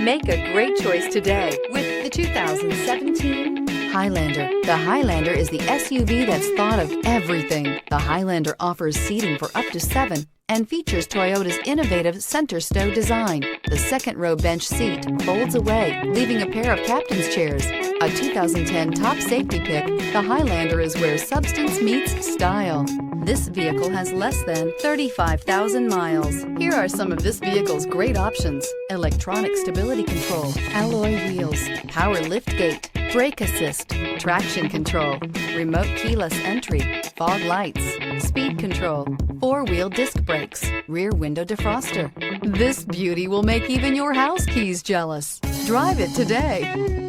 Make a great choice today with the 2017 Highlander. The Highlander is the SUV that's thought of everything. The Highlander offers seating for up to 7 and features Toyota's innovative center stow design. The second row bench seat folds away, leaving a pair of captain's chairs. A 2010 top safety pick, the Highlander is where substance meets style. This vehicle has less than 35,000 miles. Here are some of this vehicle's great options: electronic stability control, alloy wheels, power liftgate, brake assist, traction control, remote keyless entry, fog lights, speed control, 4-wheel disc brakes, rear window defroster. This beauty will make even your house keys jealous. Drive it today.